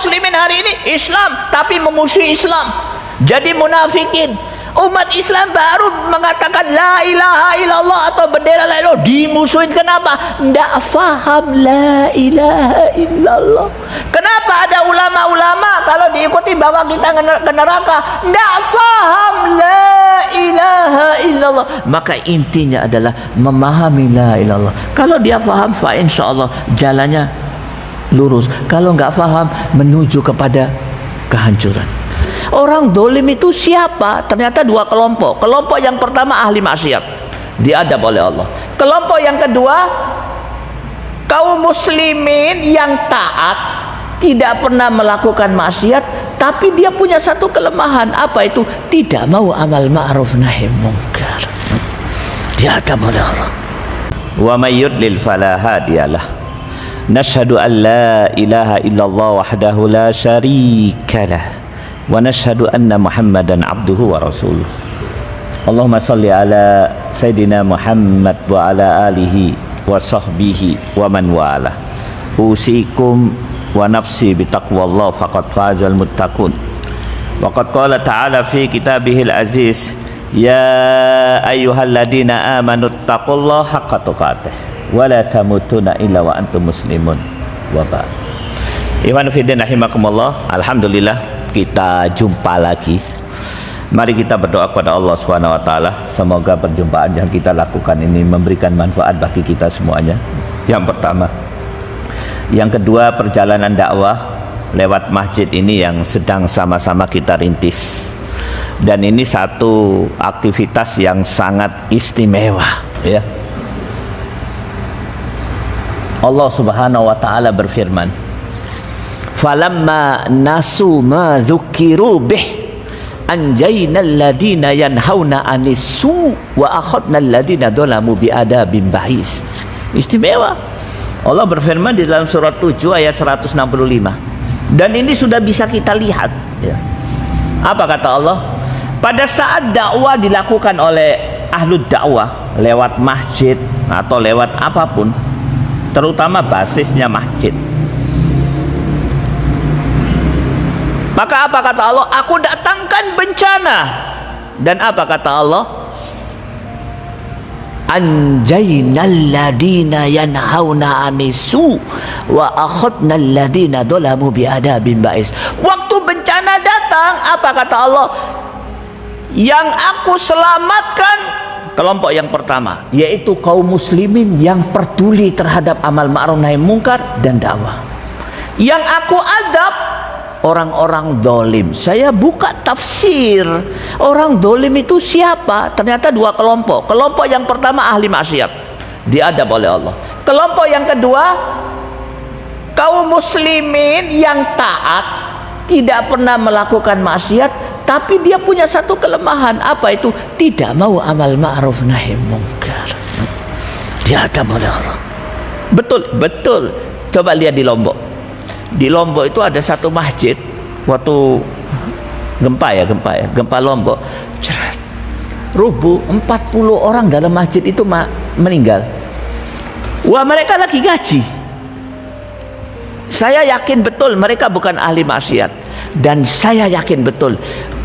muslimin hari ini Islam tapi memusuhi Islam, jadi munafikin. Umat Islam baru mengatakan la ilaha illallah atau bendera la ilaha, dimusuhin. Kenapa? Tidak faham la ilaha illallah. Kenapa ada ulama-ulama kalau diikuti bawa kita ke neraka? Tidak faham la ilaha illallah. Maka intinya adalah memahami la ilaha illallah. Kalau dia faham, fa insyaallah jalannya lurus. Kalau nggak faham, menuju kepada kehancuran. Orang dolim itu siapa? Ternyata dua kelompok. Kelompok yang pertama ahli maksiat, diadab oleh Allah. Kelompok yang kedua kaum muslimin yang taat, tidak pernah melakukan maksiat, tapi dia punya satu kelemahan. Apa itu? Tidak mau amal ma'ruf nahi munkar. Diadab oleh Allah. Wa may yudlil fala hadiyalah. Nashhadu an la ilaha illallah wahdahu la syarikalah. Wa nashhadu anna Muhammadan abduhu wa rasuluh. Allahumma salli ala Sayyidina Muhammad wa ala alihi wa sahbihi wa man wala. Usikum wa nafsi bitaqwallah faqad fazal muttaqun. Wa qad qala ta'ala fi kitabihil aziz, ya ayyuhalladzina amanu taqullaha haqqa tuqatih wa la tamutunna illa wa antum muslimun. Wa ba'd. Iman fillah rahimakumullah. Alhamdulillah kita jumpa lagi. Mari kita berdoa kepada Allah Subhanahu wa taala, semoga perjumpaan yang kita lakukan ini memberikan manfaat bagi kita semuanya. Yang pertama. Yang kedua, perjalanan dakwah lewat masjid ini yang sedang sama-sama kita rintis. Dan ini satu aktivitas yang sangat istimewa, ya. Allah Subhanahu wa taala berfirman, falamma nasu ma dzukiru bih anjaynal ladina yanhauna anissu wa akhadnal ladina dzalamu biadabin ba'is. Istimewa. Allah berfirman di dalam surat 7 ayat 165. Dan ini sudah bisa kita lihat, ya. Apa kata Allah? Pada saat dakwah dilakukan oleh ahlud dakwah lewat masjid atau lewat apapun, terutama basisnya masjid, maka apa kata Allah? Aku datangkan bencana. Dan apa kata Allah? Anjaynal ladina yanhauna anisu wa akhadnal ladina dzalamu biadabin ba'is. Waktu bencana datang, apa kata Allah? Yang aku selamatkan kelompok yang pertama, yaitu kaum muslimin yang peduli terhadap amal ma'ruf nahi munkar dan dakwah. Yang aku adab orang-orang dolim. Saya buka tafsir. Orang dolim itu siapa? Ternyata dua kelompok. Kelompok yang pertama ahli maksiat, diadab oleh Allah. Kelompok yang kedua kaum muslimin yang taat, tidak pernah melakukan maksiat, tapi dia punya satu kelemahan. Apa itu? Tidak mau amal ma'ruf nahi munkar. Diadab oleh Allah. Betul, betul. Coba lihat di Lombok. Di Lombok itu ada satu masjid waktu gempa Lombok, rubuh, 40 orang dalam masjid itu meninggal. Wah, mereka lagi ngaji. Saya yakin betul mereka bukan ahli maksiat, dan saya yakin betul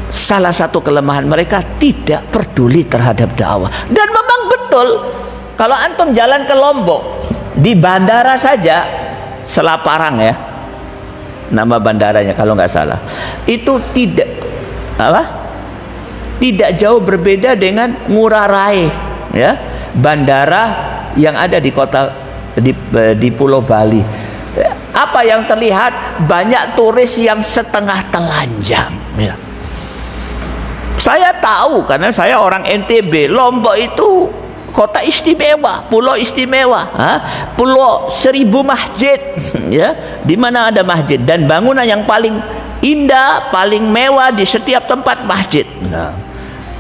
salah satu kelemahan mereka tidak peduli terhadap dakwah. Dan memang betul, kalau antum jalan ke Lombok, di bandara saja, Selaparang ya, nama bandaranya kalau nggak salah, itu tidak jauh berbeda dengan Ngurah Rai, ya, bandara yang ada di kota di Pulau Bali. Apa yang terlihat? Banyak turis yang setengah telanjang, ya. Saya tahu karena saya orang NTB. Lombok itu kota istimewa, pulau istimewa, pulau 1000 masjid, ya, di mana ada masjid dan bangunan yang paling indah, paling mewah di setiap tempat masjid. Nah,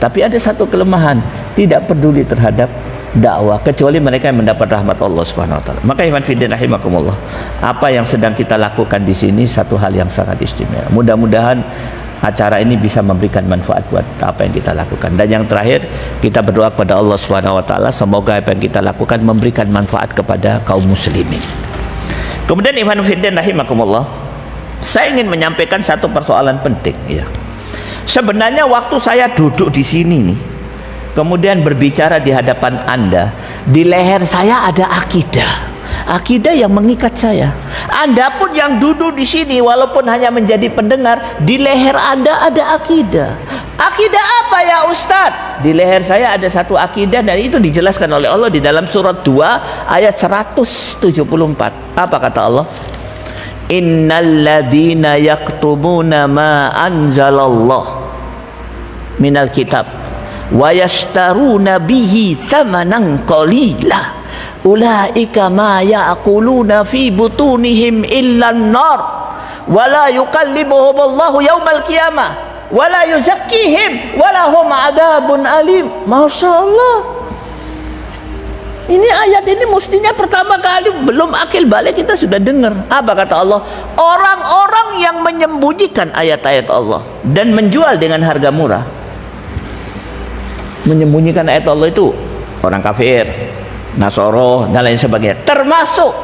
tapi ada satu kelemahan, tidak peduli terhadap dakwah, kecuali mereka yang mendapat rahmat Allah Subhanahu wa taala. Maka iman fillah rahimakumullah, apa yang sedang kita lakukan di sini satu hal yang sangat istimewa. Mudah-mudahan acara ini bisa memberikan manfaat buat apa yang kita lakukan. Dan yang terakhir, kita berdoa kepada Allah Subhanahu wa taala semoga apa yang kita lakukan memberikan manfaat kepada kaum muslimin. Kemudian iman fillah rahimakumullah, Saya ingin menyampaikan satu persoalan penting ya. Sebenarnya waktu saya duduk di sini nih, kemudian berbicara di hadapan Anda, di leher saya ada akidah. Akidah yang mengikat saya. Anda pun yang duduk di sini walaupun hanya menjadi pendengar, di leher Anda ada akidah. Akidah apa ya Ustadz? Di leher saya ada satu akidah, dan itu dijelaskan oleh Allah di dalam surat 2 ayat 174. Apa kata Allah? Innal ladzina yaktubuna ma anzalallah minal kitab wa yashtaruna bihi tsamanan qalila ulaika ma ya'kuluna fi butunihim illa an-nar wa la yukallimuhum Allahu yaumal qiyamah wa la yuzakkihim wa lahum adzabun alim. Masya Allah. Ini ayat ini mestinya pertama kali belum akil balik kita sudah dengar. Apa kata Allah? Orang-orang yang menyembunyikan ayat-ayat Allah dan menjual dengan harga murah. Menyembunyikan ayat Allah itu orang kafir, Nasoro dan lain sebagainya. Termasuk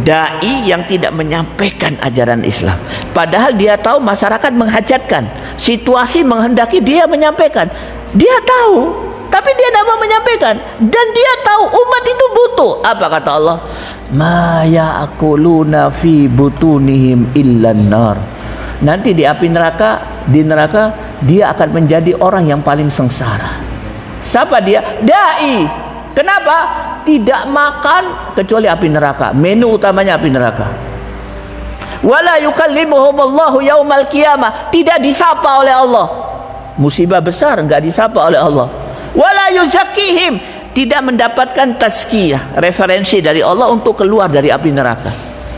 dai yang tidak menyampaikan ajaran Islam. Padahal dia tahu masyarakat menghajatkan, situasi menghendaki dia menyampaikan. Dia tahu, tapi dia tidak mau menyampaikan, dan dia tahu umat itu butuh. Apa kata Allah? Ma ya'kuluna fi butunihim illan nar. Nanti di api neraka, di neraka dia akan menjadi orang yang paling sengsara. Siapa dia? Dai. Kenapa? Tidak makan kecuali api neraka. Menu utamanya api neraka. Wala yukallimuhumullahu yaumal qiyamah. Tidak disapa oleh Allah. Musibah besar, enggak disapa oleh Allah. Wala yuzakkihim, tidak mendapatkan tazkiyah, referensi dari Allah untuk keluar dari api neraka.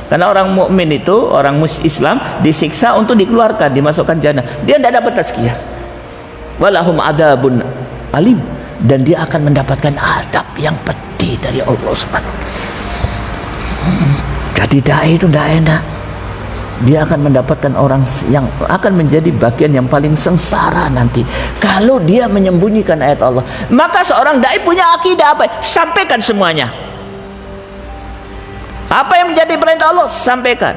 Karena orang mukmin itu, orang Islam disiksa untuk dikeluarkan, dimasukkan jannah. Dia tidak dapat tazkiyah. Walahum adzabun alim, dan dia akan mendapatkan adab yang pedih dari Allah Subhanahu. Jadi dai itu tidak enak. Dia akan mendapatkan orang yang akan menjadi bagian yang paling sengsara nanti kalau dia menyembunyikan ayat Allah. Maka seorang dai punya akidah apa? Sampaikan semuanya. Apa yang menjadi perintah Allah, sampaikan.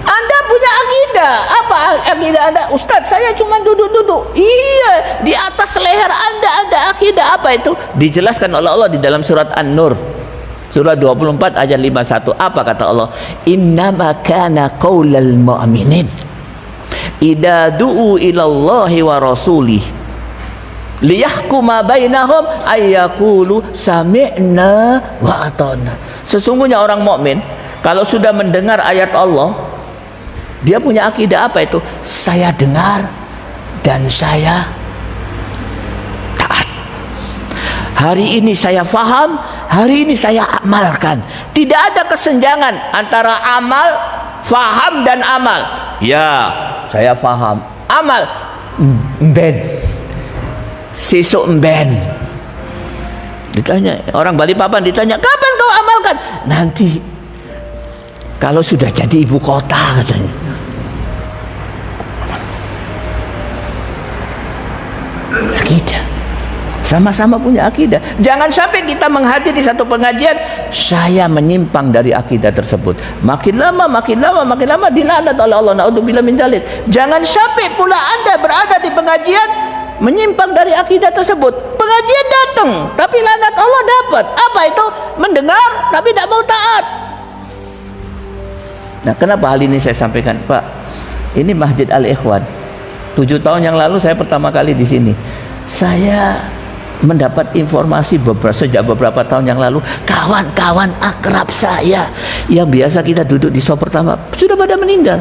Anda punya akidah. Apa akidah Anda? Ustadz, saya cuma duduk-duduk. Iya, di atas leher Anda ada akidah. Apa itu? Dijelaskan oleh Allah di dalam surat An-Nur surah 24 ayat 51. Apa kata Allah? Innama kana qaulal mu'minin idza du'u ilallahi wa rasulih liyahkuma bainahum ayyaqulu sami'na wa ata'na. Sesungguhnya orang mukmin kalau sudah mendengar ayat Allah, dia punya akidah apa itu? Saya dengar dan saya taat. Hari ini saya faham, hari ini saya amalkan. Tidak ada kesenjangan antara amal, faham dan amal. Ya, saya faham. Amal, mben. Sisuk mben. Ditanya, orang Balikpapan ditanya, kapan kau amalkan? Nanti, kalau sudah jadi ibu kota katanya. Akidah. Sama-sama punya akidah. Jangan sampai kita menghadiri satu pengajian, saya menyimpang dari akidah tersebut. Makin lama dilaknat oleh Allah. Naudzubillah min dzalik. Jangan sampai pula Anda berada di pengajian menyimpang dari akidah tersebut. Pengajian datang, tapi laknat Allah dapat. Apa itu? Mendengar tapi tidak mau taat. Nah, kenapa hal ini saya sampaikan, Pak? Ini Masjid Al-Ikhwan. 7 tahun yang lalu saya pertama kali di sini. Saya mendapat informasi sejak beberapa tahun yang lalu, kawan-kawan akrab saya yang biasa kita duduk di sop pertama sudah pada meninggal.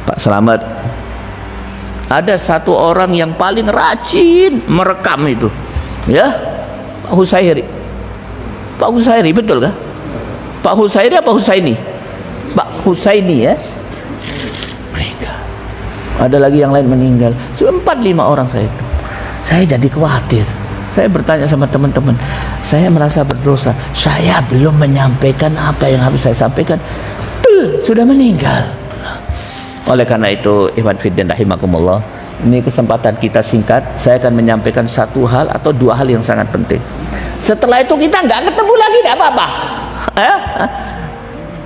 Pak Slamet, ada satu orang yang paling rajin merekam itu, ya, Pak Husairi. Pak Husairi, betul kah? Pak Husairi apa Husaini? Pak Husaini, ya. Meninggal. Ada lagi yang lain meninggal. 4-5 orang saya itu. Saya jadi khawatir. Saya bertanya sama teman-teman, saya merasa berdosa. Saya belum menyampaikan apa yang harus saya sampaikan. Sudah meninggal. Oleh karena itu, ikhwan fillah rahimakumullah, ini kesempatan kita singkat. Saya akan menyampaikan satu hal atau 2 hal yang sangat penting. Setelah itu kita nggak ketemu lagi, tidak apa-apa.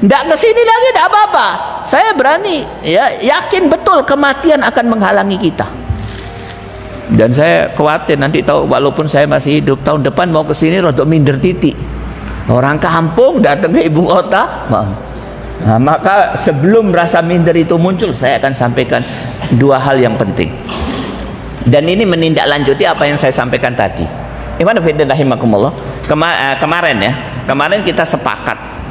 Nggak kesini lagi, nggak apa-apa. Saya berani, ya, yakin betul kematian akan menghalangi kita. Dan saya khawatir nanti tahu, walaupun saya masih hidup, tahun depan mau kesini rodok minder titik. Orang kampung datang ke ibu kota. Nah, maka sebelum rasa minder itu muncul, saya akan sampaikan dua hal yang penting. Dan ini menindaklanjuti apa yang saya sampaikan tadi. Gimana fitnah rahimakumullah? Kemarin kita sepakat.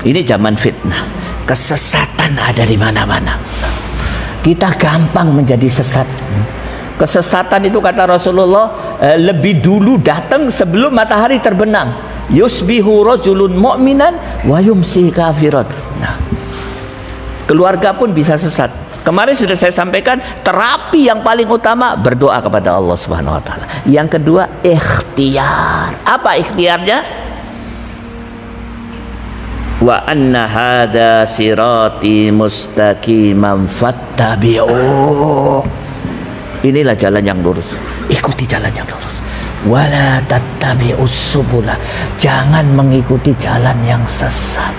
Ini zaman fitnah. Kesesatan ada di mana-mana. Kita gampang menjadi sesat. Kesesatan itu kata Rasulullah lebih dulu datang sebelum matahari terbenam. Yusbihu rajulun mu'minan wa yumsi kafiran. Nah, keluarga pun bisa sesat. Kemarin sudah saya sampaikan, terapi yang paling utama berdoa kepada Allah Subhanahu wa taala. Yang kedua, ikhtiar. Apa ikhtiarnya? Wa anna hadza sirati mustaqiman fattabi'u. Inilah jalan yang lurus. Ikuti jalan yang lurus. Wala tattabi'us subula. Jangan mengikuti jalan yang sesat.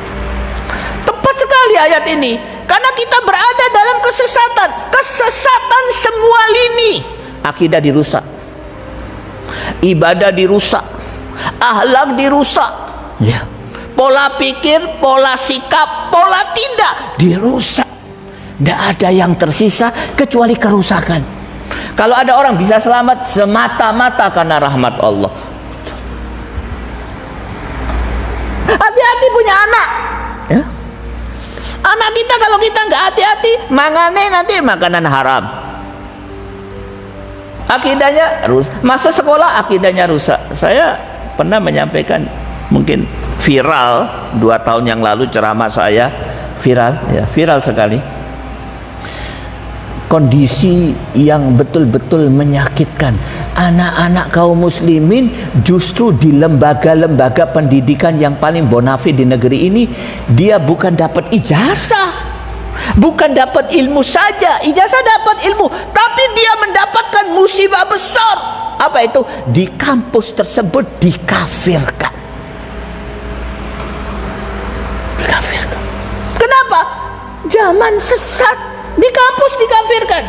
Tepat sekali ayat ini. Karena kita berada dalam kesesatan. Kesesatan semua lini. Akidah dirusak. Ibadah dirusak. Akhlak dirusak. Ya. Pola pikir, pola sikap, pola tindak dirusak. Tidak ada yang tersisa kecuali kerusakan. Kalau ada orang bisa selamat semata-mata karena rahmat Allah. Hati-hati punya anak, ya. Anak kita kalau kita nggak hati-hati, mangane nanti makanan haram. Akidahnya rusak. Masa sekolah akidahnya rusak. Saya pernah menyampaikan, mungkin viral 2 tahun yang lalu ceramah saya viral, ya, viral sekali. Kondisi yang betul-betul menyakitkan. Anak-anak kaum muslimin justru di lembaga-lembaga pendidikan yang paling bonafit di negeri ini, dia bukan dapat ijazah, bukan dapat ilmu saja. Ijazah dapat ilmu, tapi dia mendapatkan musibah besar. Apa itu? Di kampus tersebut dikafirkan. Dikafirkan. Kenapa? Zaman sesat. Di kampus dikafirkan.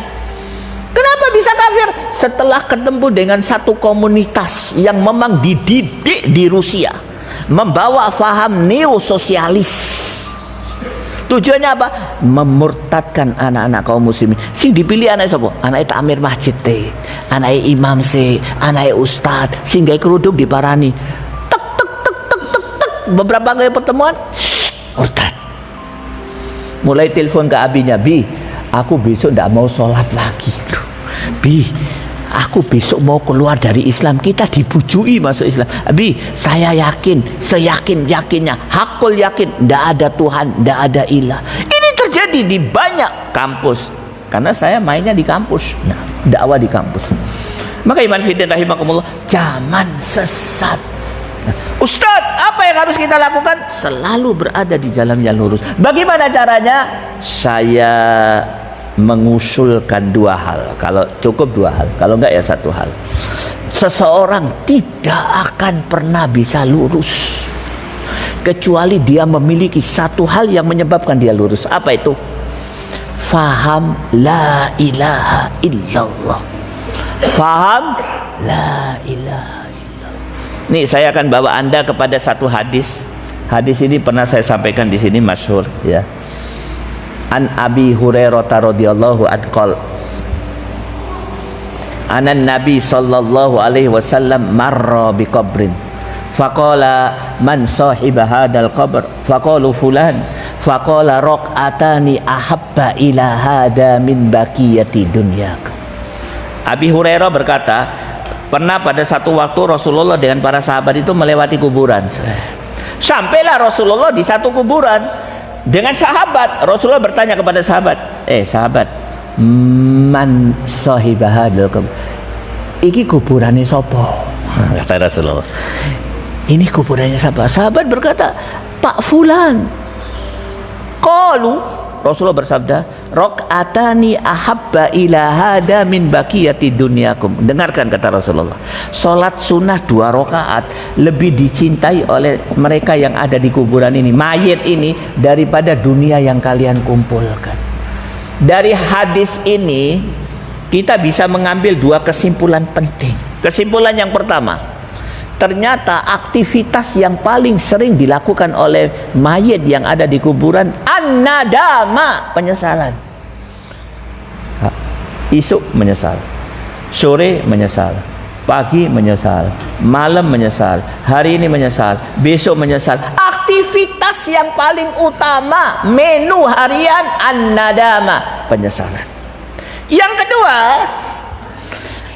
Kenapa bisa kafir? Setelah ketemu dengan satu komunitas yang memang dididik di Rusia, membawa faham neososialis. Tujuannya apa? Memurtadkan anak-anak kaum muslimin. Sing dipilih anak siapa? Anak takmir masjid teh, anak imam se, anak ustad, sing gawe kerudung diparani. Tek tek tek tek tek tek. Beberapa kali pertemuan, murtad. Mulai telepon ke abinya, Bi, aku besok tidak mau sholat lagi. Bi, aku besok mau keluar dari Islam. Kita dibujui masuk Islam. Bi, saya yakin, seyakin-yakinnya, hakul yakin, tidak ada Tuhan, tidak ada ilah. Ini terjadi di banyak kampus. Karena saya mainnya di kampus. Nah, dakwah di kampus. Maka iman fiddin rahimakumullah, zaman sesat. Ustadz, apa yang harus kita lakukan? Selalu berada di jalan yang lurus. Bagaimana caranya? Saya mengusulkan 2 hal. Kalau cukup 2 hal, kalau enggak ya 1 hal. Seseorang tidak akan pernah bisa lurus kecuali dia memiliki 1 hal yang menyebabkan dia lurus. Apa itu? Faham la ilaha illallah. Faham la ilaha. Nih saya akan bawa Anda kepada satu hadis. Hadis ini pernah saya sampaikan di sini, masyhur, ya. An Abi Hurairah radhiyallahu anhu qol anan Nabi sallallahu alaihi wasallam marra bi qabrin faqala man sahiba hadzal qabr faqalu fulan faqala raq'atani ahabba ila hadza min baqiyati dunyak. Abi Hurairah berkata, pernah pada satu waktu Rasulullah dengan para sahabat itu melewati kuburan. Sampailah Rasulullah di satu kuburan dengan sahabat. Rasulullah bertanya kepada sahabat, sahabat, man sahibahadul kubur, iki kuburannya sapa? Kata Rasulullah, ini kuburannya siapa? Sahabat berkata, Pak Fulan. Qalu, Rasulullah bersabda, rakaatani ahabba ila hada min baqiyati dunyakum. Dengarkan kata Rasulullah, salat sunnah 2 rakaat lebih dicintai oleh mereka yang ada di kuburan ini, mayit ini, daripada dunia yang kalian kumpulkan. Dari hadis ini kita bisa mengambil 2 kesimpulan penting. Kesimpulan yang pertama, ternyata aktivitas yang paling sering dilakukan oleh mayit yang ada di kuburan an-nadama, penyesalan. Isuk menyesal, sore menyesal, pagi menyesal, malam menyesal, hari ini menyesal, besok menyesal. Aktivitas yang paling utama menu harian an-nadama, penyesalan. Yang kedua,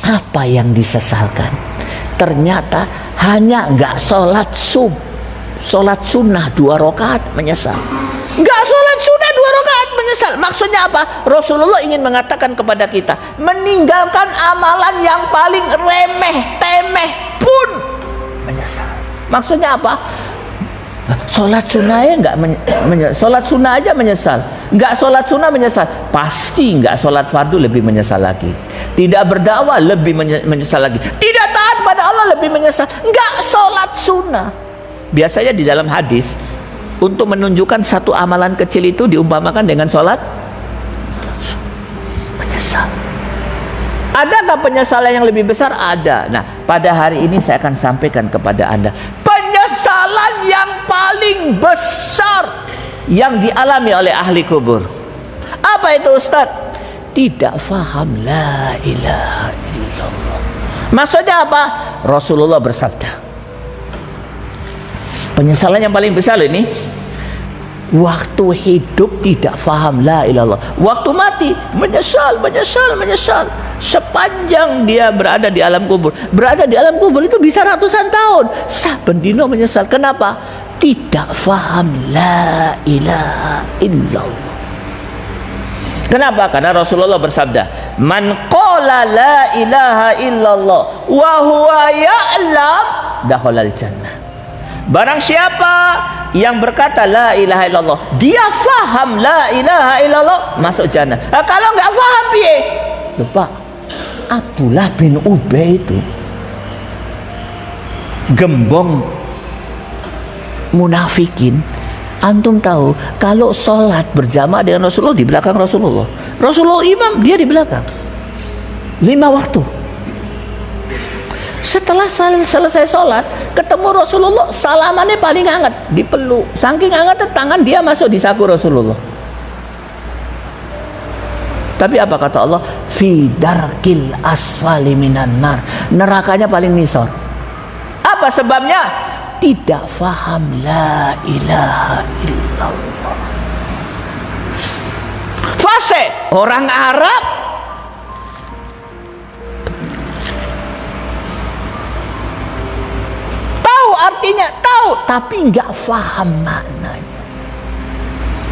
apa yang disesalkan? Ternyata hanya nggak sholat sunnah 2 rakaat menyesal. Nggak sholat sunnah 2 rakaat menyesal. Maksudnya apa? Rasulullah ingin mengatakan kepada kita, meninggalkan amalan yang paling remeh temeh pun menyesal. Maksudnya apa? Sholat sunnah ya sholat sunnah aja menyesal, nggak sholat sunnah menyesal, pasti nggak sholat fardu lebih menyesal lagi, tidak berdakwah lebih menyesal lagi, tidak taat pada Allah lebih menyesal, nggak sholat sunnah. Biasanya di dalam hadis untuk menunjukkan satu amalan kecil itu diumpamakan dengan sholat menyesal. Adakah penyesalan yang lebih besar? Ada. Nah, pada hari ini saya akan sampaikan kepada Anda penyesalan yang paling besar yang dialami oleh ahli kubur. Apa itu, Ustaz? Tidak faham la ilaha illallah. Maksudnya apa? Rasulullah bersabda, penyesalan yang paling besar ini, waktu hidup tidak faham la ilallah, waktu mati menyesal. Sepanjang dia berada di alam kubur, itu bisa ratusan tahun, saben dino menyesal. Kenapa? Tidak faham la ilaha illallah. Kenapa? Karena Rasulullah bersabda, man qala la ilaha illallah wa huwa ya'lam dakhalal jannah. Barang siapa yang berkata la ilaha illallah, dia faham la ilaha illallah, masuk jannah. Nah, kalau nggak faham piye? Lupa. Abdullah bin Ubay itu gembong munafikin. Antum tahu kalau sholat berjamaah dengan Rasulullah, di belakang Rasulullah imam, dia di belakang 5 waktu. Setelah selesai sholat, ketemu Rasulullah, salamannya paling hangat, dipeluk. Saking hangatnya tangan dia masuk di saku Rasulullah. Tapi apa kata Allah? Fi darkil asfali minan nar. Nerakanya paling nisor. Apa sebabnya? Tidak faham la ilaha illallah. Fasik, orang Arab artinya tahu tapi nggak faham maknanya.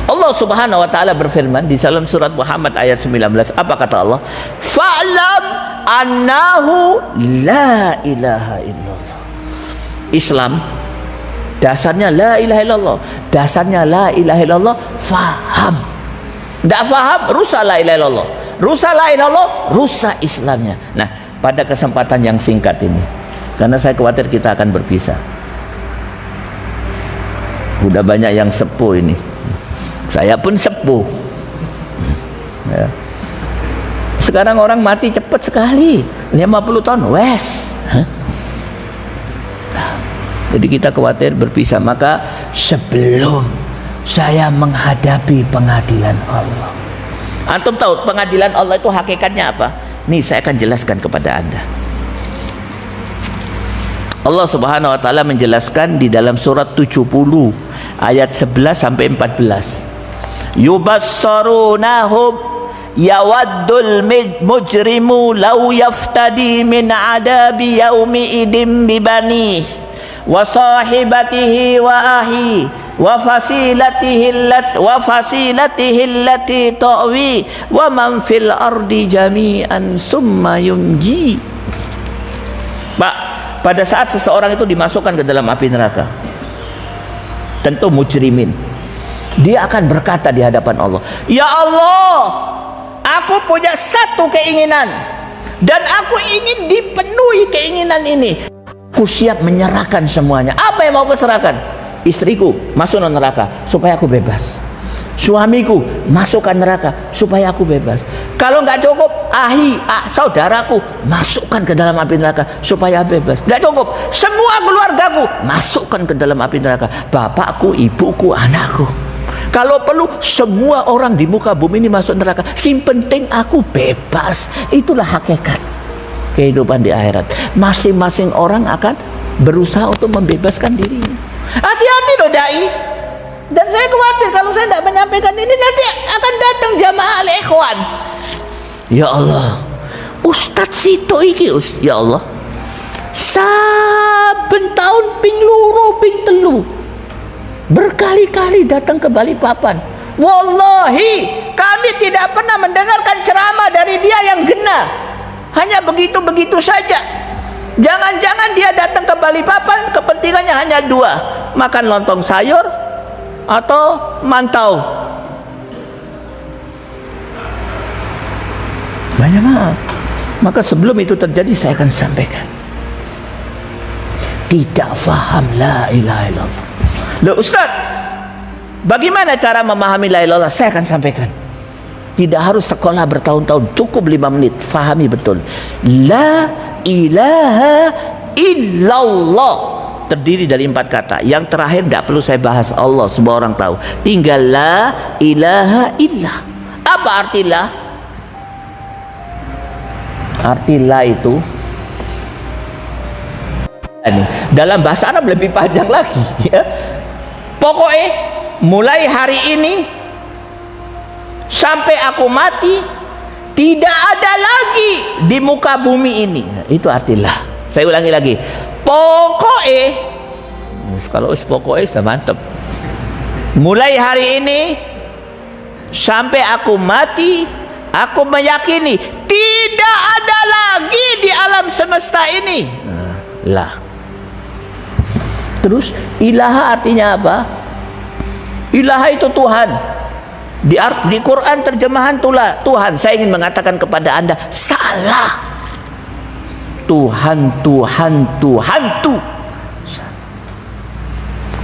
Allah Subhanahu wa taala berfirman di dalam surat Muhammad ayat 19. Apa kata Allah? Fa'lam annahu la ilaha illallah. Islam dasarnya la ilaha illallah. Dasarnya la ilaha illallah faham. Nggak faham, rusak la ilaha illallah. Rusak la ilaha illallah, rusak Islamnya. Nah, pada kesempatan yang singkat ini, karena saya khawatir kita akan berpisah. Udah banyak yang sepuh ini. Saya pun sepuh. Ya. Sekarang orang mati cepat sekali. 50 tahun, wes. Nah, jadi kita khawatir berpisah. Maka sebelum saya menghadapi pengadilan Allah, antum tahu pengadilan Allah itu hakikatnya apa? Nih saya akan jelaskan kepada Anda. Allah Subhanahu wa taala menjelaskan di dalam surat 70 ayat 11 sampai 14. Yubassarunahum yawaddul mujrimu law yaftadi min adabi yaumi idim bibani wa sahibatihi wa ahi wa fasilatihi allati ta'wi wa man fil ardi jami'an summa yunji. Pak, pada saat seseorang itu dimasukkan ke dalam api neraka, tentu mujrimin, Dia akan berkata di hadapan Allah, "Ya Allah, aku punya satu keinginan dan aku ingin dipenuhi keinginan ini. Aku siap menyerahkan semuanya." Apa yang mau aku serahkan? Istriku masuk neraka supaya aku bebas. Suamiku masukkan neraka supaya aku bebas. Kalau nggak cukup, saudaraku masukkan ke dalam api neraka supaya bebas. Nggak cukup, semua keluargaku masukkan ke dalam api neraka. Bapakku, ibuku, anakku. Kalau perlu semua orang di muka bumi ini masuk neraka. Yang penting aku bebas. Itulah hakikat kehidupan di akhirat. Masing-masing orang akan berusaha untuk membebaskan dirinya. Hati-hati loh dai. Dan saya khawatir kalau saya tidak menyampaikan ini, nanti akan datang jamaah al-ikhwan. Ya Allah, Ustadz Sito iki, ya Allah, saben tahun ping loro ping telu berkali-kali datang ke Balikpapan. Wallahi kami tidak pernah mendengarkan ceramah dari dia yang gena. Hanya begitu-begitu saja. Jangan-jangan dia datang ke Balikpapan kepentingannya hanya dua, makan lontong sayur atau mantau. Banyak maaf. Maka sebelum itu terjadi saya akan sampaikan, tidak faham la ilaha illallah. Loh Ustaz, bagaimana cara memahami la ilaha illallah? Saya akan sampaikan. Tidak harus sekolah bertahun-tahun, cukup 5 menit, fahami betul. La ilaha illallah terdiri dari 4 kata. Yang terakhir tidak perlu saya bahas, Allah semua orang tahu. Tinggal la ilaha illah. Apa arti la? Arti la itu ini dalam bahasa Arab lebih panjang lagi ya. Pokoknya mulai hari ini sampai aku mati tidak ada lagi di muka bumi ini. Itu arti la. Saya ulangi lagi. Pokoknya, kalau pokoknya sudah mantap. Mulai hari ini sampai aku mati, aku meyakini tidak ada lagi di alam semesta ini. Lah. Terus ilaha artinya apa? Ilaha itu Tuhan. Di Quran terjemahan Tuhan. Saya ingin mengatakan kepada Anda, salah. Tuhan.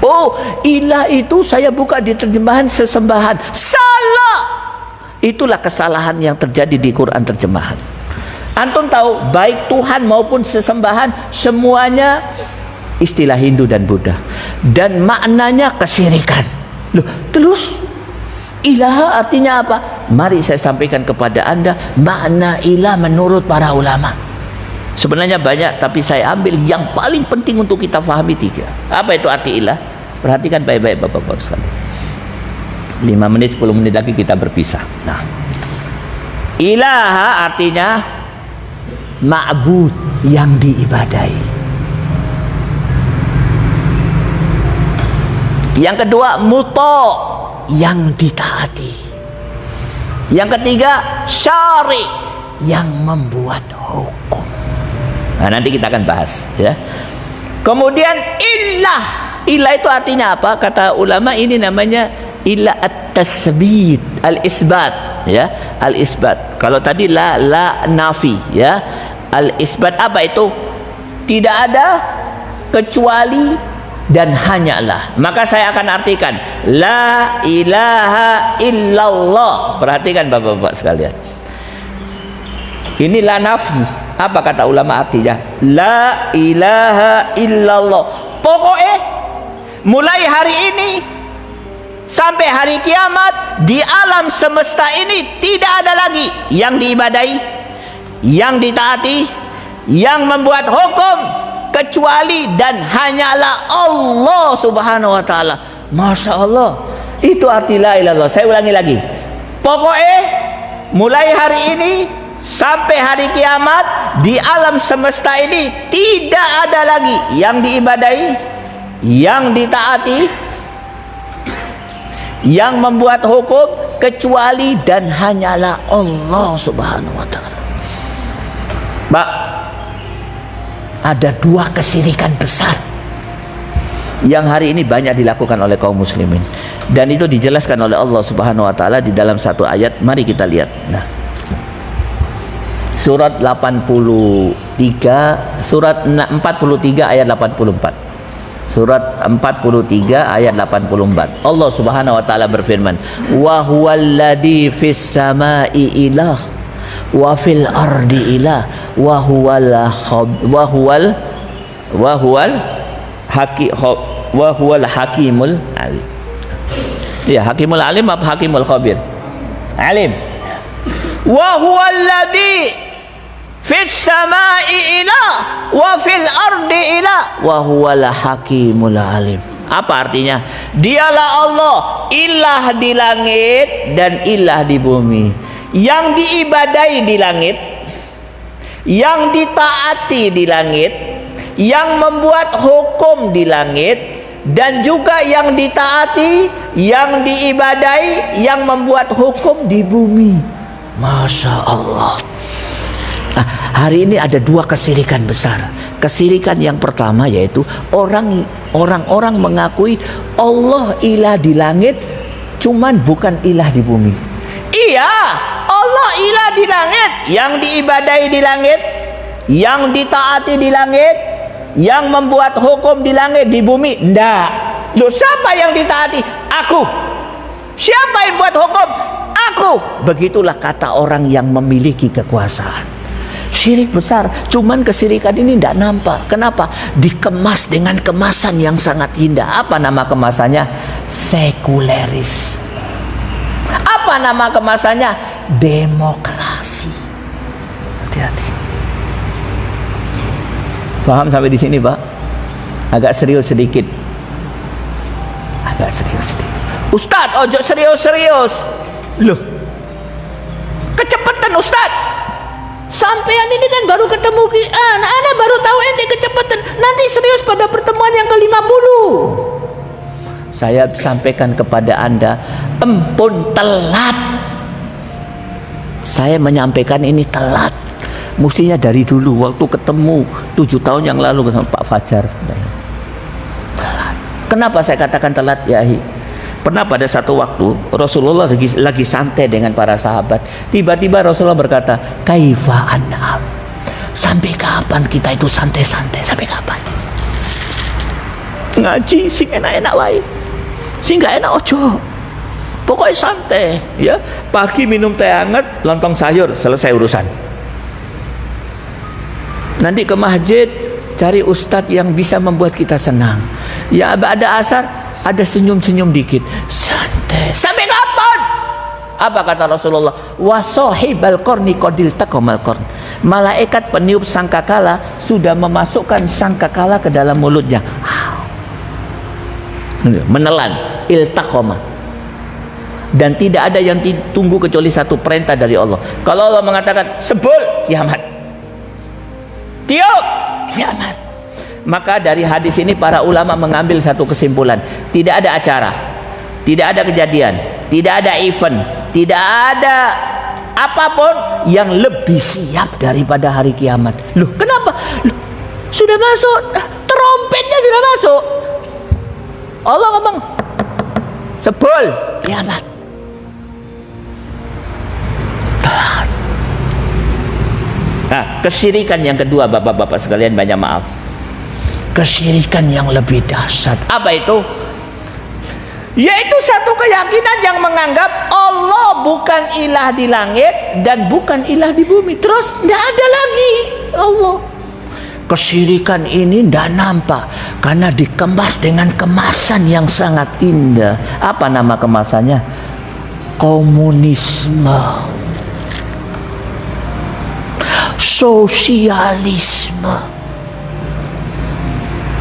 Oh, ilah itu saya buka di terjemahan sesembahan. Salah. Itulah kesalahan yang terjadi di Quran terjemahan. Antum tahu, baik Tuhan maupun sesembahan semuanya istilah Hindu dan Buddha, dan maknanya kesyirikan. Loh, terus ilah artinya apa? Mari saya sampaikan kepada Anda makna ilah menurut para ulama. Sebenarnya banyak, tapi saya ambil yang paling penting untuk kita fahami 3. Apa itu arti ilah? Perhatikan baik-baik Bapak-bapak sekalian. 5 menit, 10 menit lagi kita berpisah. Nah, ilaha artinya ma'bud, yang diibadai. Yang kedua, muta, yang ditaati. Yang ketiga, syari, yang membuat hukum. Nah, nanti kita akan bahas ya. Kemudian ilah itu artinya apa? Kata ulama ini namanya ilah at-tasbit, al-isbat ya, al-isbat. Kalau tadi la nafi ya. Al-isbat apa itu? Tidak ada kecuali dan hanyalah. Maka saya akan artikan la ilaha illallah. Perhatikan Bapak-bapak sekalian. Ini la nafi. Apa kata ulama artinya? La ilaha illallah. Pokoknya mulai hari ini sampai hari kiamat di alam semesta ini tidak ada lagi yang diibadai, yang ditaati, yang membuat hukum kecuali dan hanyalah Allah Subhanahu wa taala. Masya Allah. Itu arti la ilaha illallah. Saya ulangi lagi. Pokoknya mulai hari ini sampai hari kiamat di alam semesta ini tidak ada lagi yang diibadai, yang ditaati, yang membuat hukum kecuali dan hanyalah Allah Subhanahu wa taala. Pak, ada 2 kesyirikan besar yang hari ini banyak dilakukan oleh kaum muslimin. Dan itu dijelaskan oleh Allah Subhanahu wa taala di dalam satu ayat. Mari kita lihat. Nah, surat 43 ayat 84. Surat 43 ayat 84. Allah Subhanahu wa taala berfirman, "Wa huwallazi fis samai ilah wa fil ardi ilah wa huwal hakimul alim." Ya, hakimul alim apa hakimul khabir? Alim. Wa huwallazi fis samai ilah wa fil ardi ilah wa huwal hakimul alim. Apa artinya? Dialah Allah, ilah di langit dan ilah di bumi, yang diibadai di langit, yang ditaati di langit, yang membuat hukum di langit, dan juga yang ditaati, yang diibadai, yang membuat hukum di bumi. Masya Allah. Nah, hari ini ada dua kesirikan besar. Kesirikan yang pertama yaitu orang-orang mengakui Allah ilah di langit, cuman bukan ilah di bumi. Iya, Allah ilah di langit, yang diibadai di langit, yang ditaati di langit, yang membuat hukum di langit, di bumi. Ndak. Loh, siapa yang ditaati? Aku. Siapa yang buat hukum? Aku. Begitulah kata orang yang memiliki kekuasaan. Syirik besar, cuman kesirikan ini tidak nampak. Kenapa? Dikemas dengan kemasan yang sangat indah. Apa nama kemasannya? Sekuleris. Apa nama kemasannya? Demokrasi. Hati-hati. Paham sampai di sini, Pak? Agak serius sedikit. Agak serius sedikit. Ustadz, ojo serius-serius. Loh, kecepatan Ustadz. Sampean ini kan baru ketemu anak baru tahu ente kecepatan. Nanti serius pada pertemuan yang ke-50. Saya sampaikan kepada Anda, empun telat. Saya menyampaikan ini telat. Mestinya dari dulu waktu ketemu 7 tahun yang lalu sama Pak Fajar. Telat. Kenapa saya katakan telat, Yahi? Pernah pada satu waktu Rasulullah lagi santai dengan para sahabat. Tiba-tiba Rasulullah berkata, "Kaifa an'am?" Sampai kapan kita itu santai-santai? Sampai kapan? Ngaji sing enak-enak wae. Sing gak enak ojo. Pokoknya santai, ya. Pagi minum teh hangat, lontong sayur, selesai urusan. Nanti ke masjid cari ustadz yang bisa membuat kita senang. Ya, ada asar ada senyum-senyum dikit, santai. Sampai kapan? Apa kata Rasulullah? Wa sahibal qarni qadil taqamal qarn. Malaikat peniup sangkakala sudah memasukkan sangkakala ke dalam mulutnya. Menelan, iltaqama. Dan tidak ada yang ditunggu kecuali satu perintah dari Allah. Kalau Allah mengatakan sebul, kiamat. Tiup, kiamat. Maka dari hadis ini para ulama mengambil satu kesimpulan. Tidak ada acara, tidak ada kejadian, tidak ada event, tidak ada apapun yang lebih siap daripada hari kiamat. Loh, kenapa? Loh, sudah masuk, trompetnya sudah masuk. Allah ngomong, sebul, kiamat. Nah, kesyirikan yang kedua, bapak-bapak sekalian, banyak maaf. Kesyirikan yang lebih dahsyat. Apa itu? Yaitu satu keyakinan yang menganggap Allah bukan ilah di langit dan bukan ilah di bumi. Terus tidak ada lagi Allah. Kesyirikan ini tidak nampak karena dikemas dengan kemasan yang sangat indah. Apa nama kemasannya? Komunisme, sosialisme.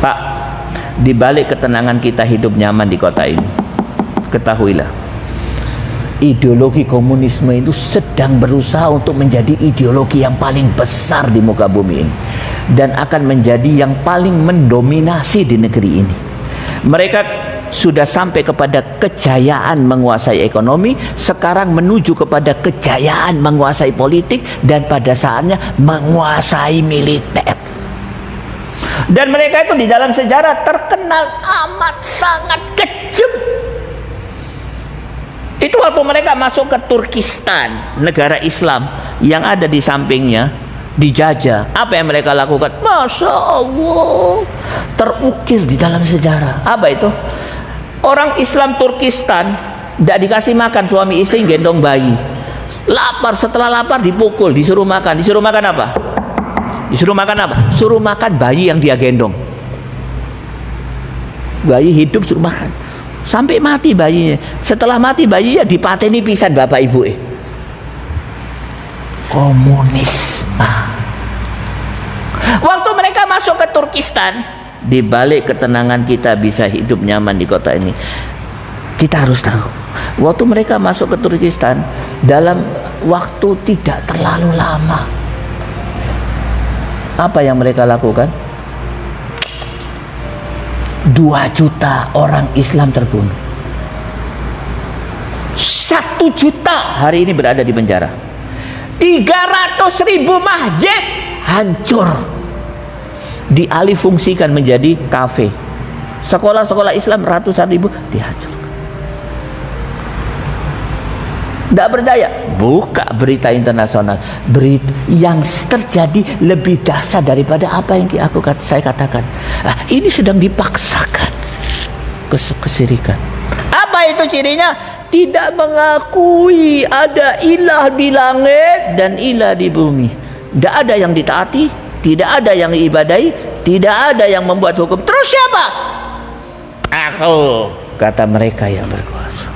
Pak, di balik ketenangan kita hidup nyaman di kota ini, ketahuilah, ideologi komunisme itu sedang berusaha untuk menjadi ideologi yang paling besar di muka bumi ini dan akan menjadi yang paling mendominasi di negeri ini. Mereka sudah sampai kepada kejayaan menguasai ekonomi, sekarang menuju kepada kejayaan menguasai politik, dan pada saatnya menguasai militer. Dan mereka itu di dalam sejarah terkenal amat sangat kejam. Itu waktu mereka masuk ke Turkistan, negara Islam yang ada di sampingnya, dijajah. Apa yang mereka lakukan? Masya Allah, terukir di dalam sejarah. Apa itu? Orang Islam Turkistan tidak dikasih makan, suami istri gendong bayi. Lapar, setelah lapar dipukul, disuruh makan. Disuruh makan apa? Disuruh makan apa? Suruh makan bayi yang dia gendong. Bayi hidup suruh makan sampai mati bayinya. Setelah mati bayinya dipateni pisan bapak ibu. Komunisme. Waktu mereka masuk ke Turkistan, di balik ketenangan kita bisa hidup nyaman di kota ini, kita harus tahu waktu mereka masuk ke Turkistan dalam waktu tidak terlalu lama, apa yang mereka lakukan? 2 juta orang Islam terbunuh. 1 juta hari ini berada di penjara. 300.000 masjid hancur, dialihfungsikan menjadi kafe. Sekolah-sekolah Islam ratusan ribu dihancurkan. Tidak percaya? Buka berita internasional. Berita yang terjadi lebih dahsyat daripada apa yang saya katakan. Nah, ini sedang dipaksakan kesirikan. Apa itu cirinya? Tidak mengakui ada ilah di langit dan ilah di bumi. Tidak ada yang ditaati, tidak ada yang diibadahi, tidak ada yang membuat hukum. Terus siapa? Aku, kata mereka yang berkuasa.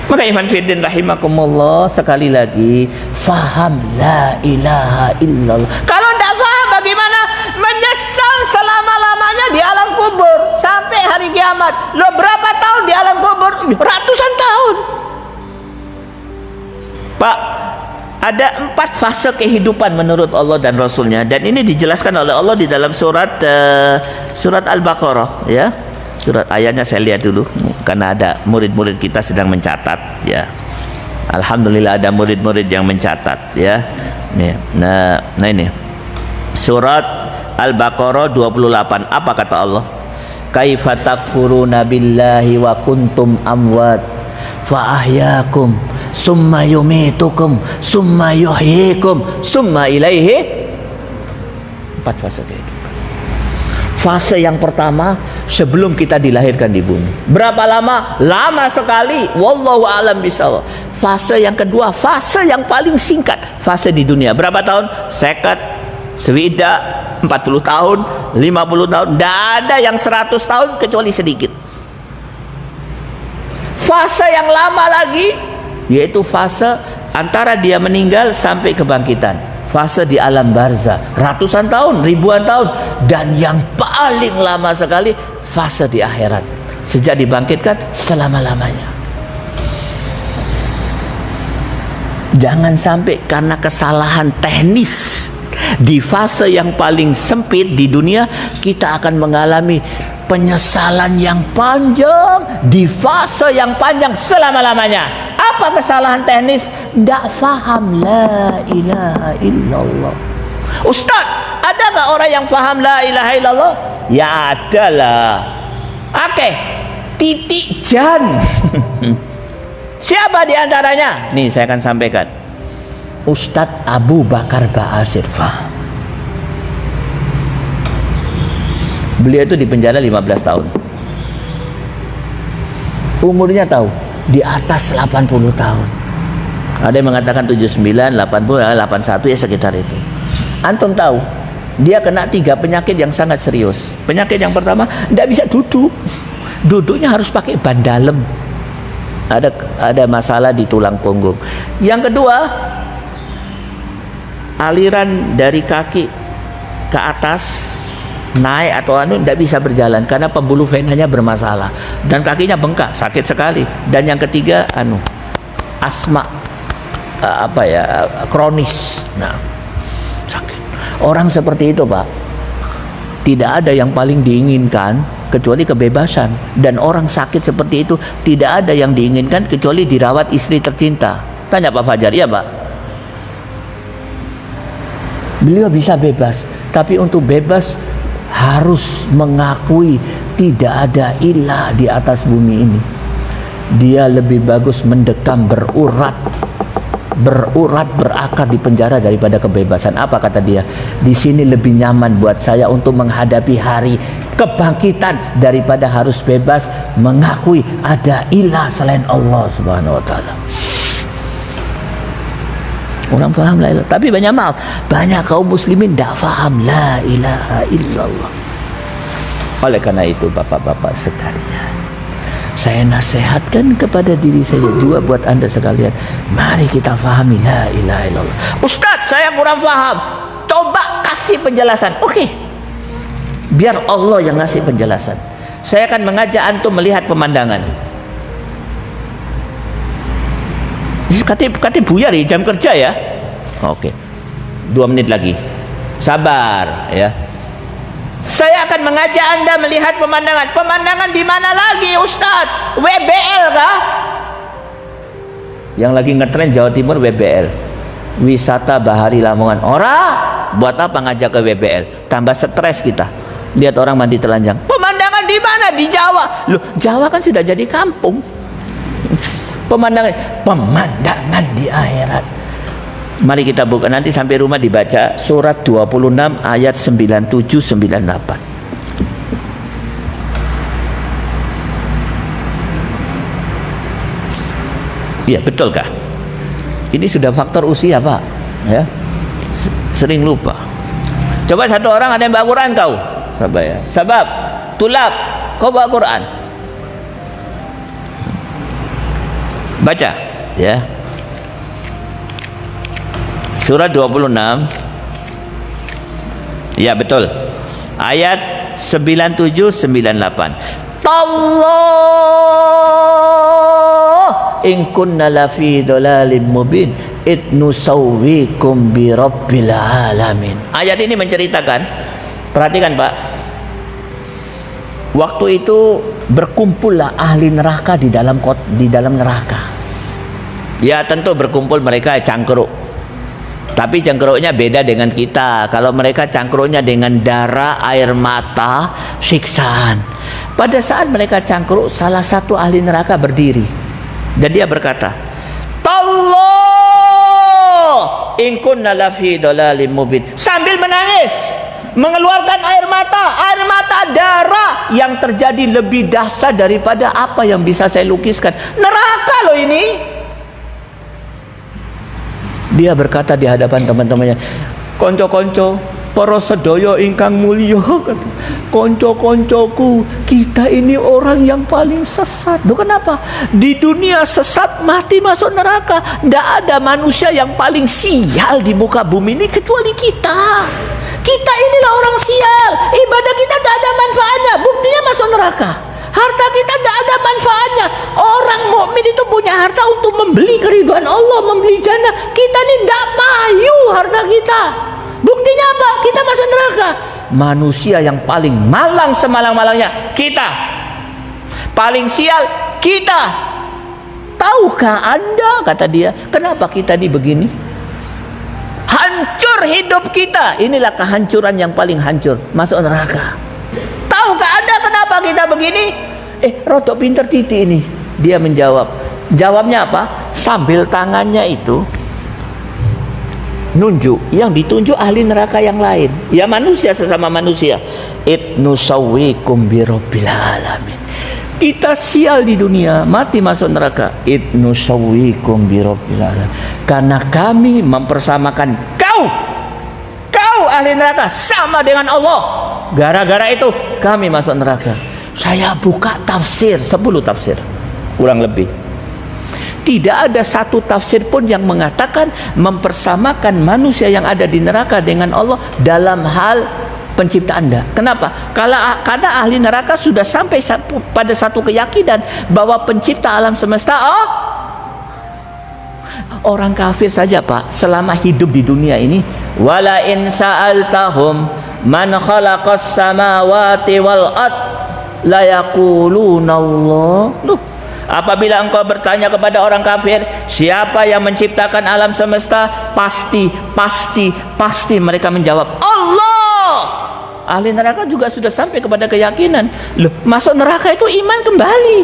Maka iman fiddin rahimakumullah, sekali lagi faham la ilaha illallah. Kalau tidak faham bagaimana? Menyesal selama-lamanya di alam kubur sampai hari kiamat. Lo berapa tahun di alam kubur? Ratusan tahun. Pak, ada 4 fase kehidupan menurut Allah dan Rasulnya, dan ini dijelaskan oleh Allah di dalam surat Al-Baqarah, ya. Surat ayatnya saya lihat dulu karena ada murid-murid kita sedang mencatat, ya. Alhamdulillah ada murid-murid yang mencatat, ya. Nah ini surat Al-Baqarah 28. Apa kata Allah? Kaifa takfuruna billahi wa kuntum amwat fa ahyakum summa yumitukum summa yuhyikum summa ilaihi. 4 fase kehidupan. Fase yang pertama, sebelum kita dilahirkan di bumi. Berapa lama? Lama sekali. Wallahu a'lam bishawab. Fase yang kedua, fase yang paling singkat, fase di dunia. Berapa tahun? 50, 40 tahun, 50 tahun. Tidak ada yang 100 tahun kecuali sedikit. Fase yang lama lagi, yaitu fase antara dia meninggal sampai kebangkitan. Fase di alam barzah, ratusan tahun, ribuan tahun. Dan yang paling lama sekali, fase di akhirat, sejak dibangkitkan selama-lamanya. Jangan sampai karena kesalahan teknis di fase yang paling sempit di dunia, kita akan mengalami penyesalan yang panjang di fase yang panjang selama-lamanya. Apa kesalahan teknis? Tidak faham la ilaha illallah. Ustaz, ada nggak orang yang faham la ilaha illallah? Ya ada lah. Oke, titik jan. Siapa di antaranya? Nih saya akan sampaikan. Ustadz Abu Bakar Ba'asyir. Beliau itu di penjara 15 tahun. Umurnya tahu? Di atas 80 tahun. Ada yang mengatakan 79, 80, 81, ya sekitar itu. Antum tahu? Dia kena 3 penyakit yang sangat serius. Penyakit yang pertama, tidak bisa duduk. Duduknya harus pakai ban dalam. Ada masalah di tulang punggung. Yang kedua, aliran dari kaki ke atas naik atau tidak bisa berjalan karena pembuluh venanya bermasalah dan kakinya bengkak, sakit sekali. Dan yang ketiga asma, kronis. Nah, sakit. Orang seperti itu, Pak, tidak ada yang paling diinginkan kecuali kebebasan. Dan orang sakit seperti itu tidak ada yang diinginkan kecuali dirawat istri tercinta. Tanya Pak Fajar. Iya, Pak. Beliau bisa bebas, tapi untuk bebas harus mengakui tidak ada ilah di atas bumi ini. dia lebih bagus mendekam berurat berakar di penjara daripada kebebasan. Apa kata dia? Di sini lebih nyaman buat saya untuk menghadapi hari kebangkitan daripada harus bebas mengakui ada ilah selain Allah Subhanahu wa taala. Orang faham la ilaha, tapi banyak kaum muslimin tidak faham la ilaha illallah. Oleh karena itu bapak-bapak sekalian, saya nasihatkan kepada diri saya juga, buat anda sekalian, mari kita fahami la ilaha illallah. Ustaz, saya kurang faham, coba kasih penjelasan. Oke, biar Allah yang ngasih penjelasan. Saya akan mengajak antum melihat pemandangan. Kata buyar ya, jam kerja ya. Oke, 2 menit lagi, sabar ya. Saya akan mengajak anda melihat pemandangan. Pemandangan di mana lagi Ustaz? WBL kah? Yang lagi ngetren Jawa Timur WBL, wisata bahari Lamongan. Buat apa ngajak ke WBL? Tambah stres kita. Lihat orang mandi telanjang. Pemandangan di mana? Di Jawa. Loh, Jawa kan sudah jadi kampung. Pemandangan di akhirat. Mari kita buka, nanti sampai rumah dibaca surat 26 ayat 97 98. Iya, betulkah? Ini sudah faktor usia, Pak. Ya. Sering lupa. Coba satu orang ada yang bawa Quran kau. Sabar ya. Sabab, tulab, kau bawa Quran. Baca, ya. Surat 26. Ya, betul. Ayat 97 98. Allah in kunna lafi dhalalim mubin itnusawwikum bi rabbil alamin. Ayat ini menceritakan, perhatikan Pak, waktu itu berkumpullah ahli neraka di dalam neraka. Ya tentu berkumpul mereka cangkruk, tapi cangkruknya beda dengan kita. Kalau mereka cangkruknya dengan darah, air mata, siksaan. Pada saat mereka cangkruk, salah satu ahli neraka berdiri dan dia berkata, "Tallah in kunna lafi dhalalim mubin," sambil menangis, mengeluarkan air mata darah yang terjadi lebih dahsyat daripada apa yang bisa saya lukiskan. Neraka loh ini. Dia berkata di hadapan teman-temannya, "Konco-konco, para sedaya ingkang mulya, konco-koncoku, kita ini orang yang paling sesat." Loh, kenapa? Di dunia sesat, mati masuk neraka. Tidak ada manusia yang paling sial di muka bumi ini kecuali kita. Kita inilah orang sial. Ibadah kita tidak ada manfaatnya, buktinya masuk neraka. Harta kita tidak ada manfaatnya. Orang mukmin itu punya harta untuk membeli keridhaan Allah, membeli jannah. Kita ini tidak payu harta kita. Buktinya apa? Kita masuk neraka. Manusia yang paling malang semalang-malangnya kita. Paling sial kita. Tahukah anda, kata dia, kenapa kita ini begini? Hancur hidup kita. Inilah kehancuran yang paling hancur, masuk neraka. Tahukah anda kenapa kita begini? Rodok pinter titik ini. Dia menjawab. Jawabnya apa? Sambil tangannya itu nunjuk, yang ditunjuk ahli neraka yang lain. Ya manusia, sesama manusia. Itnusawwikum birabbil alamin. Kita sial di dunia, mati masuk neraka. Itnusawwikum birabbil alamin. Karena kami mempersamakan kau ahli neraka sama dengan Allah. Gara-gara itu kami masuk neraka. Saya buka tafsir, 10 tafsir kurang lebih. Tidak ada satu tafsir pun yang mengatakan mempersamakan manusia yang ada di neraka dengan Allah dalam hal penciptaan Anda. Kenapa? Karena ahli neraka sudah sampai pada satu keyakinan bahwa pencipta alam semesta orang kafir saja Pak, selama hidup di dunia ini, wala in sa'altahum man khalaqas samawati wal ard la yaquluna Allah. Loh, apabila engkau bertanya kepada orang kafir, siapa yang menciptakan alam semesta, pasti mereka menjawab Allah. Ahli neraka juga sudah sampai kepada keyakinan. Loh, masuk neraka itu iman kembali.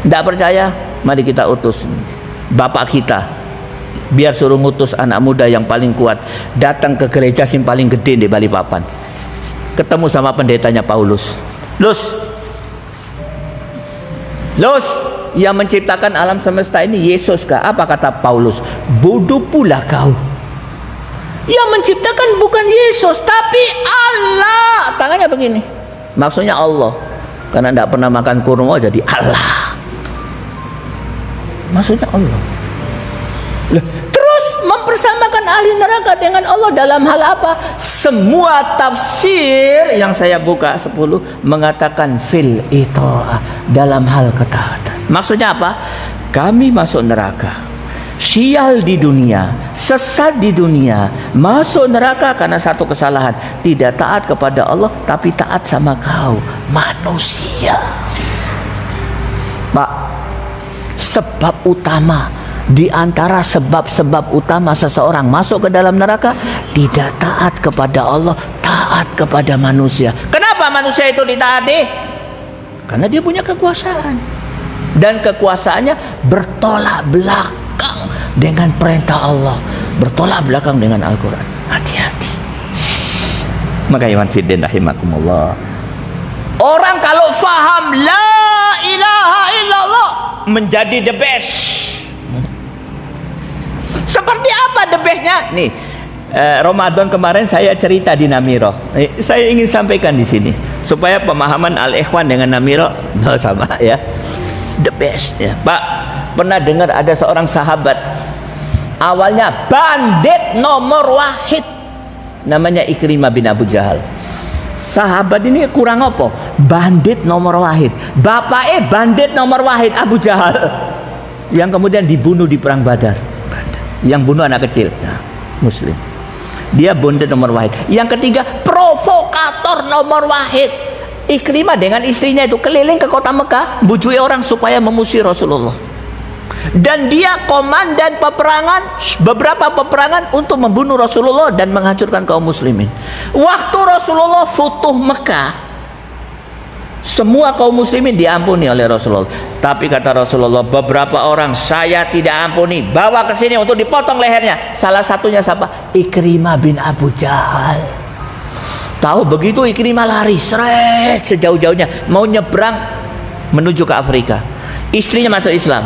Tidak percaya? Mari kita utus bapak kita, biar suruh ngutus anak muda yang paling kuat datang ke gereja yang paling gede di Balikpapan, ketemu sama pendetanya Paulus. Lus, yang menciptakan alam semesta ini Yesus kah? Apa kata Paulus? Bodoh pula kau. Yang menciptakan bukan Yesus tapi Allah. Tangannya begini, maksudnya Allah, karena tidak pernah makan kurma jadi Allah, maksudnya Allah. Terus mempersamakan ahli neraka dengan Allah dalam hal apa? Semua tafsir yang saya buka 10 mengatakan fil ito'ah, dalam hal ketaatan. Maksudnya apa? Kami masuk neraka, sial di dunia, sesat di dunia, masuk neraka karena satu kesalahan, tidak taat kepada Allah tapi taat sama kau manusia. Pak, sebab utama di antara sebab-sebab utama seseorang masuk ke dalam neraka, tidak taat kepada Allah, taat kepada manusia. Kenapa manusia itu ditaati? Karena dia punya kekuasaan, dan kekuasaannya bertolak belakang dengan perintah Allah, bertolak belakang dengan Al-Quran. Hati-hati. Maka iman fiddin rahimakumullah, orang kalau faham la ilaha illallah menjadi the best. Seperti apa the bestnya? Nih, Ramadan kemarin saya cerita di Namiro. Saya ingin sampaikan di sini supaya pemahaman Al-Ikhwan dengan Namiro sama ya. The best ya. Pak, pernah dengar ada seorang sahabat, awalnya bandit nomor wahid, namanya Ikrimah bin Abu Jahal. Sahabat ini kurang apa? Bandit nomor wahid. Bapaknya bandit nomor wahid, Abu Jahal, yang kemudian dibunuh di perang Badar. Yang bunuh anak kecil, nah, Muslim. Dia bandit nomor wahid. Yang ketiga, provokator nomor wahid. Ikrimah dengan istrinya itu keliling ke kota Mekah, bujui orang supaya memusuhi Rasulullah. Dan dia komandan peperangan, beberapa peperangan untuk membunuh Rasulullah dan menghancurkan kaum muslimin. Waktu Rasulullah futuh Mekah, semua kaum muslimin diampuni oleh Rasulullah. Tapi kata Rasulullah, beberapa orang saya tidak ampuni, bawa ke sini untuk dipotong lehernya. Salah satunya siapa? Ikrimah bin Abu Jahal. Tahu begitu Ikrimah lari seret sejauh-jauhnya mau nyebrang menuju ke Afrika. Istrinya masuk Islam.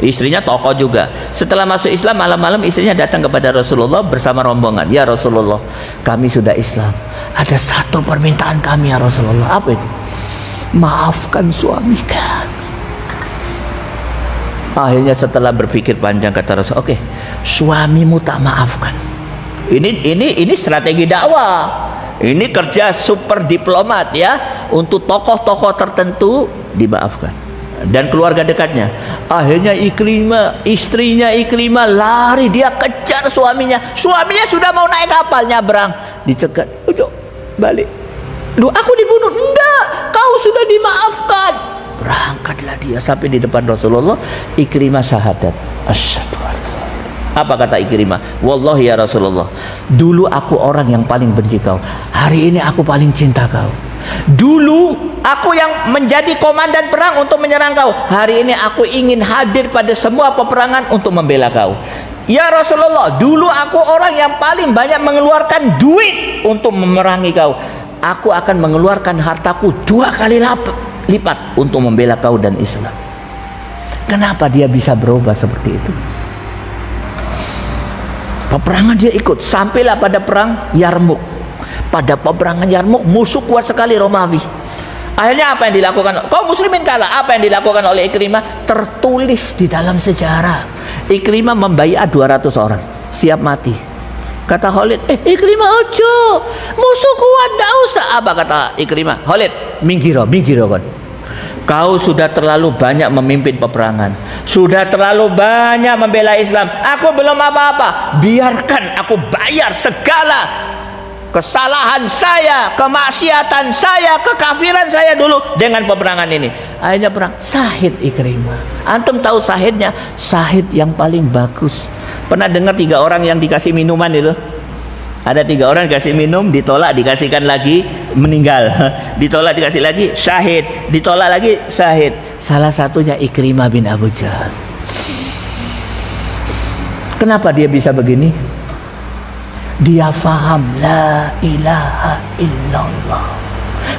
Istrinya tokoh juga. Setelah masuk Islam, malam-malam istrinya datang kepada Rasulullah bersama rombongan. Ya Rasulullah, kami sudah Islam. Ada satu permintaan kami ya Rasulullah. Apa itu? Maafkan suami kami. Akhirnya setelah berpikir panjang kata Rasul, oke, suamimu tak maafkan. Ini strategi dakwah. Ini kerja super diplomat ya, untuk tokoh-tokoh tertentu dimaafkan dan keluarga dekatnya. Akhirnya Ikrimah, istrinya Ikrimah lari, dia kejar suaminya. Suaminya sudah mau naik kapal nyabrang, dicegat. Udah balik. Duh, aku dibunuh. Enggak, kau sudah dimaafkan. Berangkatlah dia sampai di depan Rasulullah. Ikrimah syahadat, asyhadu an la. Apa kata Ikrimah? Wallahi ya Rasulullah, dulu aku orang yang paling benci kau, hari ini aku paling cinta kau. Dulu aku yang menjadi komandan perang untuk menyerang kau, hari ini aku ingin hadir pada semua peperangan untuk membela kau. Ya Rasulullah, dulu aku orang yang paling banyak mengeluarkan duit untuk memerangi kau, aku akan mengeluarkan hartaku 2 kali lipat untuk membela kau dan Islam. Kenapa dia bisa berubah seperti itu? Peperangan dia ikut, sampailah pada perang Yarmuk. Pada peperangan Yarmuk musuh kuat sekali Romawi. Akhirnya apa yang dilakukan? Kaum muslimin kalah. Apa yang dilakukan oleh Ikrimah? Tertulis di dalam sejarah. Ikrimah membaiat 200 orang, siap mati. Kata Khalid, Ikrimah ojo, musuh kuat, tidak usah. Apa kata Ikrimah? Khalid, minggiro kan. Kau sudah terlalu banyak memimpin peperangan, sudah terlalu banyak membela Islam. Aku belum apa-apa. Biarkan aku bayar segala kesalahan saya, kemaksiatan saya, kekafiran saya dulu dengan peperangan ini. Akhirnya perang. Syahid Ikrimah. Antum tahu syahidnya? Syahid yang paling bagus. Pernah dengar 3 orang yang dikasih minuman itu? Ada 3 orang dikasih minum, ditolak, dikasihkan lagi, meninggal. Ditolak, dikasih lagi, syahid. Ditolak lagi, syahid. Salah satunya Ikrimah bin Abu Jahal. Kenapa dia bisa begini? Dia faham la ilaha illallah.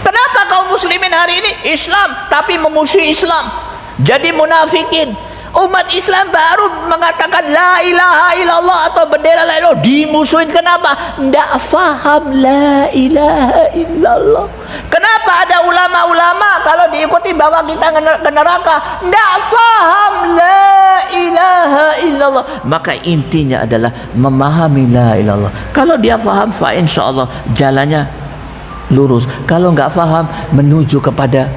Kenapa kaum muslimin hari ini Islam tapi memusuhi Islam, jadi munafikin? Umat Islam baru mengatakan la ilaha illallah atau bendera la ilaha dimusuhin. Kenapa? Tidak faham la ilaha illallah. Kenapa ada ulama-ulama kalau diikuti bawa kita ke neraka? Tidak faham la ilaha illallah. Maka intinya adalah memahami la ilaha illallah. Kalau dia faham, fa insyaallah jalannya lurus. Kalau nggak faham, menuju kepada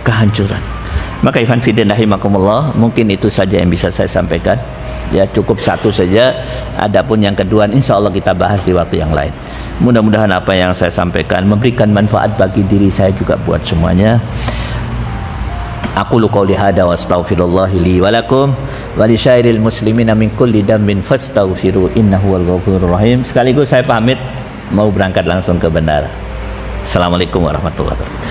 kehancuran. Maka ikhwan fillah rahimakumullah, mungkin itu saja yang bisa saya sampaikan. Ya, cukup satu saja. Adapun yang kedua insyaallah kita bahas di waktu yang lain. Mudah-mudahan apa yang saya sampaikan memberikan manfaat bagi diri saya juga buat semuanya. Aqulu qouli hada wa astaghfirullah li wa lakum wa li syairil muslimina min kulli dambin fastaghfiru innahu wal ghafurur rahim. Sekaligus saya pamit mau berangkat langsung ke bandara. Assalamualaikum warahmatullahi wabarakatuh.